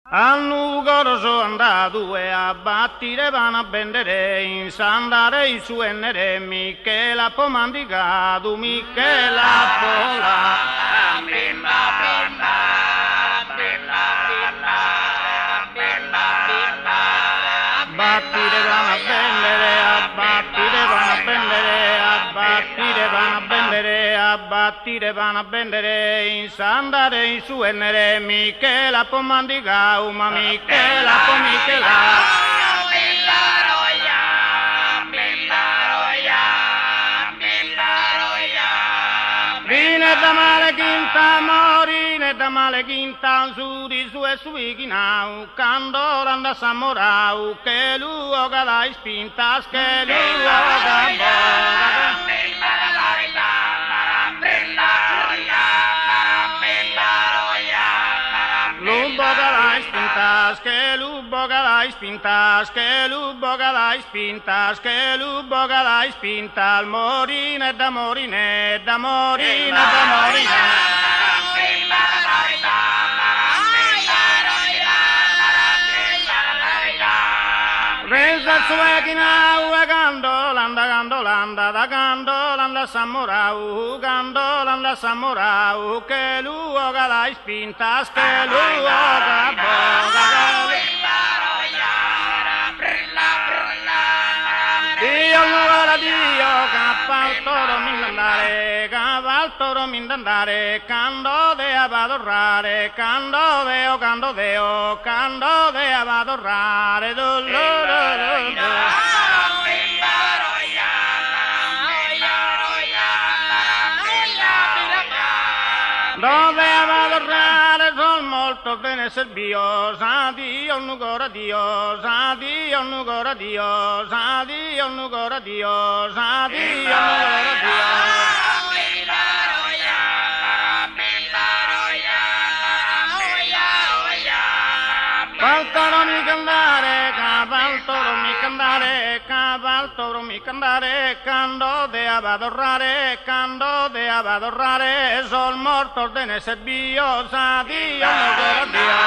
Al Nugoro sono andato e a battire vanno a vendere in sandare su Nere Michela Pomandicato, Michela Pola. Battire vanno a vendere, a battire vanno a vendere, a battire vanno a vendere, a battire vanno a vendere in sandare in su Nere Michela Pomandicato, ma Michela Pomichela. Vine da male quinta, morine da male quinta, su di su e suichinau, candola da samorau, che luo galai spintas, che luo gambora. Lubo galai spintas, che lubo galai spintas, che lubo galai spintas, che lubo galai spintas, morine da morine, da morine, da morine. Resa suechinau e gandolanda, gandolanda, da gandolanda samorau, gandolanda samorau, che luo galai spintas, che luo gaboga. Dio nuora Dio, caval toro mindandare, cando de abadorrare, cando deo, cando deo, cando de abadorrare, dove abadorrare sol molto bene servio, sa Dio nugora Dio, sa Dio nugora Dio, sa Dio nugora Dio, sa Dio nugora Dio. Valtoro mi candare, cavaltoro mi candare, cavaltoro mi candare, cando de abadorrare, cando de abadorrare, sol morto ordene servio, sa Dio nugora Dio.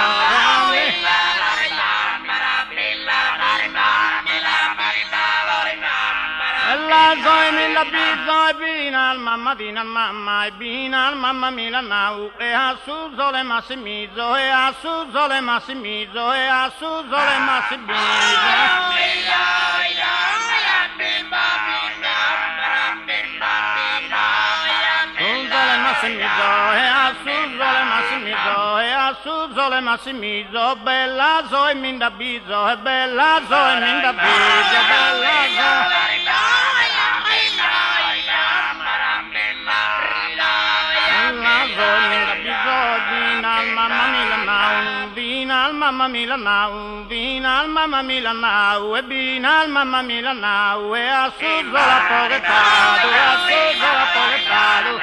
La zoi mi la bizoi binal mamma dinal mamma e binal mamma mi la nau e a su sole massimizzo e a su sole massimizzo e a su sole massimizzo. Sole massimizzo, bella zoi minda bizzo, e bella zoi minda bizzo, bella zoi. Mamma Milanau, vina al mamma Milanau, e vina al mamma Milanau, e a su zola pogetado, a su zola pogetado.